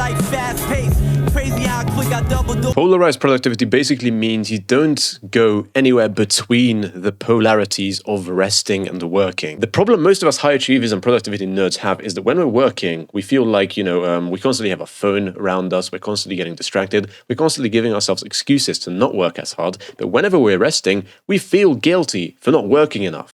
life fast paced. Crazy how quick I double do. Polarized productivity basically means you don't go anywhere between the polarities of resting and working. The problem most of us high achievers and productivity nerds have is that when we're working, we feel like, we constantly have a phone around us, we're constantly getting distracted, we're constantly giving ourselves excuses to not work as hard, but whenever we're resting, we feel guilty for not working enough.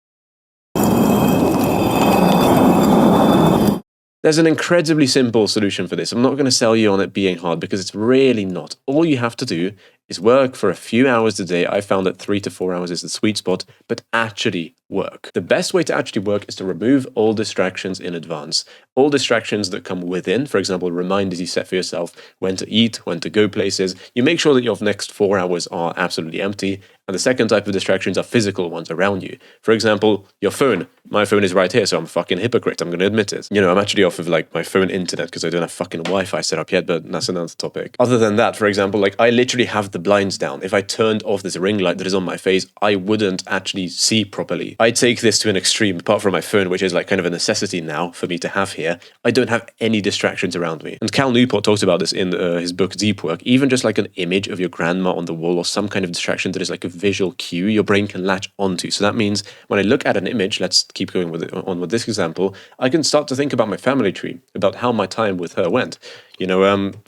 There's an incredibly simple solution for this. I'm not going to sell you on it being hard because it's really not. All you have to do is work for a few hours a day. I found that 3 to 4 hours is the sweet spot, but actually work. The best way to actually work is to remove all distractions in advance. All distractions that come within, for example, reminders you set for yourself, when to eat, when to go places. You make sure that your next 4 hours are absolutely empty. And the second type of distractions are physical ones around you. For example, your phone. My phone is right here, so I'm a fucking hypocrite. I'm going to admit it. I'm actually off of my phone internet because I don't have fucking Wi-Fi set up yet, but that's another topic. Other than that, for example, I literally have the blinds down. If I turned off this ring light that is on my face, I wouldn't actually see properly. I take this to an extreme, apart from my phone, which is kind of a necessity now for me to have here. I don't have any distractions around me. And Cal Newport talked about this in his book Deep Work. Even just an image of your grandma on the wall or some kind of distraction that is a visual cue your brain can latch onto. So that means when I look at an image, let's keep going on with this example, I can start to think about my family tree, about how my time with her went.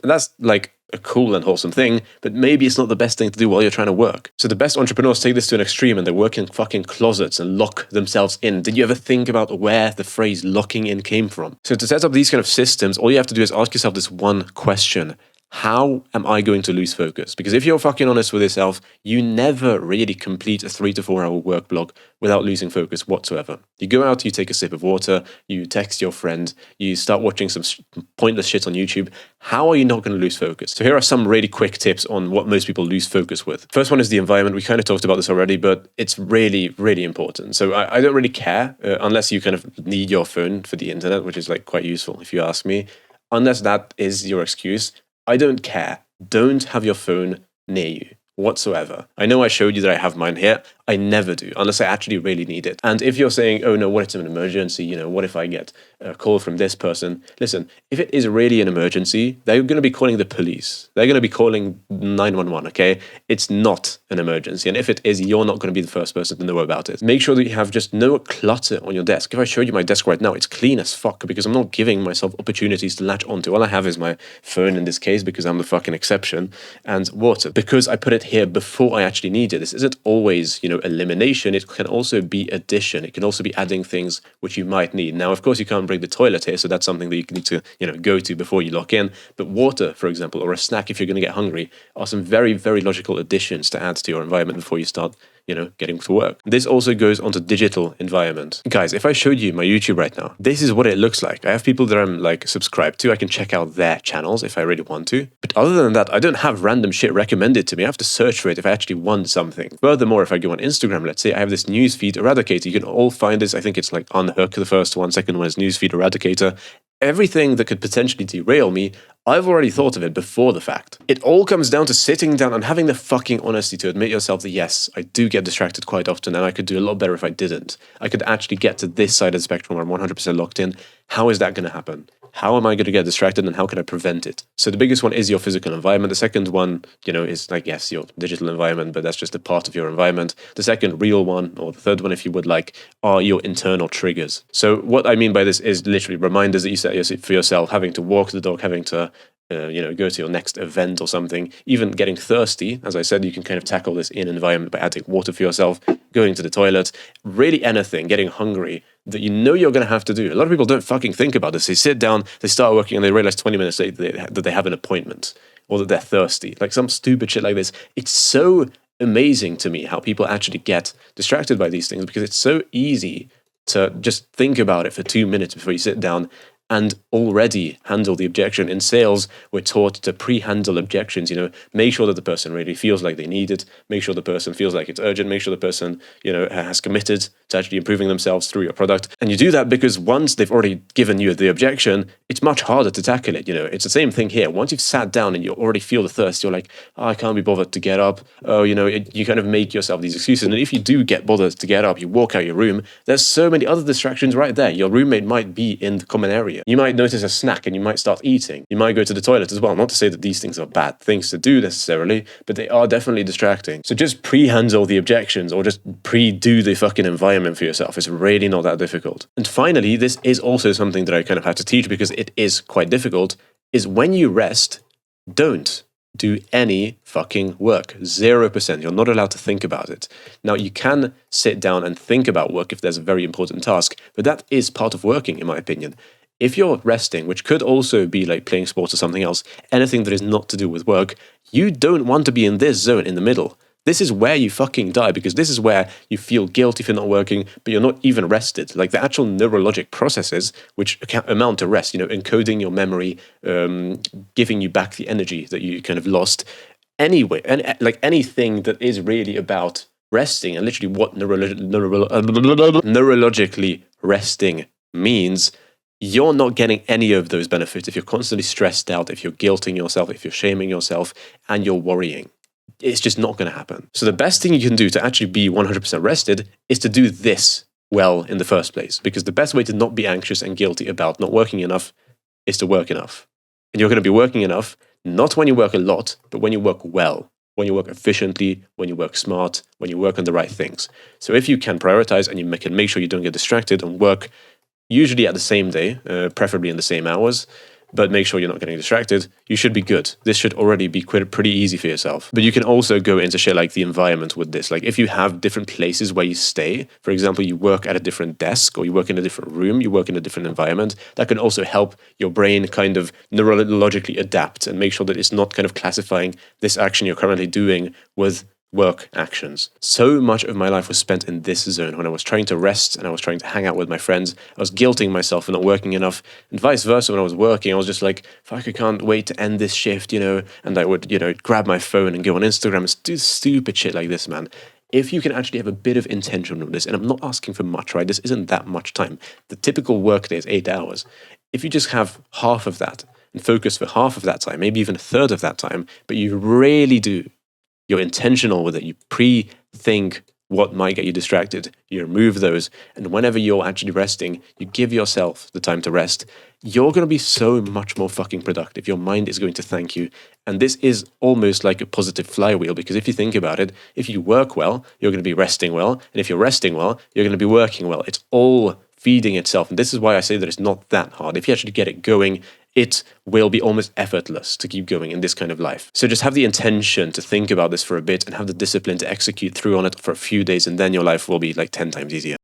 That's a cool and wholesome thing, but maybe it's not the best thing to do while you're trying to work. So the best entrepreneurs take this to an extreme and they work in fucking closets and lock themselves in. Did you ever think about where the phrase locking in came from? So to set up these kind of systems, all you have to do is ask yourself this one question. How am I going to lose focus? Because if you're fucking honest with yourself, you never really complete a 3 to 4 hour work block without losing focus whatsoever. You go out, you take a sip of water, you text your friend, you start watching some pointless shit on YouTube. How are you not going to lose focus? So here are some really quick tips on what most people lose focus with. First one is the environment. We kind of talked about this already, but it's really, really important. So I don't really care unless you kind of need your phone for the internet, which is quite useful if you ask me. Unless that is your excuse, I don't care. Don't have your phone near you whatsoever. I know I showed you that I have mine here. I never do, unless I actually really need it. And if you're saying, oh no, what if it's an emergency? What if I get a call from this person? Listen, if it is really an emergency, they're going to be calling the police. They're going to be calling 911, okay? It's not an emergency. And if it is, you're not going to be the first person to know about it. Make sure that you have just no clutter on your desk. If I showed you my desk right now, it's clean as fuck because I'm not giving myself opportunities to latch onto. All I have is my phone in this case because I'm the fucking exception, and water because I put it here before I actually need it. This isn't always, elimination. It can also be addition. It can also be adding things which you might need. Now, of course, you can't bring the toilet here, so that's something that you need to, go to before you lock in. But water, for example, or a snack if you're going to get hungry, are some very, very logical additions to add to your environment before you start getting to work. This also goes onto digital environment. Guys, if I showed you my YouTube right now, this is what it looks like. I have people that I'm subscribed to. I can check out their channels if I really want to. But other than that, I don't have random shit recommended to me. I have to search for it if I actually want something. Furthermore, if I go on Instagram, let's say I have this newsfeed eradicator. You can all find this. I think it's unhook, the first one. Second one is newsfeed eradicator. Everything that could potentially derail me, I've already thought of it before the fact. It all comes down to sitting down and having the fucking honesty to admit yourself that yes, I do get distracted quite often and I could do a lot better if I didn't. I could actually get to this side of the spectrum where I'm 100% locked in. How is that going to happen? How am I going to get distracted and how can I prevent it? So the biggest one is your physical environment. The second one, is yes, your digital environment, but that's just a part of your environment. The second real one, or the third one if you would are your internal triggers. So what I mean by this is literally reminders that you set for yourself, having to walk the dog, having to go to your next event or something, even getting thirsty. As I said, you can kind of tackle this in environment by adding water for yourself, going to the toilet, really anything, getting hungry that you're going to have to do. A lot of people don't fucking think about this. They sit down, they start working, and they realize 20 minutes later that they have an appointment or that they're thirsty. Some stupid shit like this. It's so amazing to me how people actually get distracted by these things because it's so easy to just think about it for 2 minutes before you sit down and already handle the objection. In sales, we're taught to pre-handle objections, make sure that the person really feels like they need it, make sure the person feels like it's urgent, make sure the person, has committed to actually improving themselves through your product. And you do that because once they've already given you the objection, it's much harder to tackle it. It's the same thing here. Once you've sat down and you already feel the thirst, you're like, oh, I can't be bothered to get up. Oh, you kind of make yourself these excuses. And if you do get bothered to get up, you walk out your room, there's so many other distractions right there. Your roommate might be in the common area. easier. You might notice a snack and you might start eating. You might go to the toilet as well. Not to say that these things are bad things to do necessarily, but they are definitely distracting. So just pre-handle the objections or just pre-do the fucking environment for yourself. It's really not that difficult. And finally, this is also something that I kind of had to teach because it is quite difficult, is when you rest, don't do any fucking work. 0%. You're not allowed to think about it. Now, you can sit down and think about work if there's a very important task, but that is part of working, in my opinion. If you're resting, which could also be like playing sports or something else, anything that is not to do with work, you don't want to be in this zone in the middle. This is where you fucking die, because this is where you feel guilty if you're not working, but you're not even rested. Like the actual neurologic processes, which amount to rest, encoding your memory, giving you back the energy that you kind of lost. Anyway, and like anything that is really about resting and literally what neurologically resting means, you're not getting any of those benefits if you're constantly stressed out, if you're guilting yourself, if you're shaming yourself, and you're worrying. It's just not going to happen. So the best thing you can do to actually be 100% rested is to do this well in the first place. Because the best way to not be anxious and guilty about not working enough is to work enough. And you're going to be working enough, not when you work a lot, but when you work well, when you work efficiently, when you work smart, when you work on the right things. So if you can prioritize and you can make sure you don't get distracted and work usually at the same day, preferably in the same hours, but make sure you're not getting distracted, you should be good. This should already be pretty easy for yourself. But you can also go into shit like the environment with this. Like if you have different places where you stay, for example, you work at a different desk or you work in a different room, you work in a different environment, that can also help your brain kind of neurologically adapt and make sure that it's not kind of classifying this action you're currently doing with work actions. So much of my life was spent in this zone when I was trying to rest and I was trying to hang out with my friends. I was guilting myself for not working enough, and vice versa. When I was working, I was just like, fuck, I can't wait to end this shift, and I would, grab my phone and go on Instagram and do stupid shit like this, man. If you can actually have a bit of intention with this, and I'm not asking for much, right? This isn't that much time. The typical workday is 8 hours. If you just have half of that and focus for half of that time, maybe even a third of that time, but you really do, you're intentional with it. You pre-think what might get you distracted. You remove those. And whenever you're actually resting, you give yourself the time to rest. You're going to be so much more fucking productive. Your mind is going to thank you. And this is almost like a positive flywheel, because if you think about it, if you work well, you're going to be resting well. And if you're resting well, you're going to be working well. It's all feeding itself. And this is why I say that it's not that hard. If you actually get it going, it will be almost effortless to keep going in this kind of life. So just have the intention to think about this for a bit and have the discipline to execute through on it for a few days, and then your life will be like 10 times easier.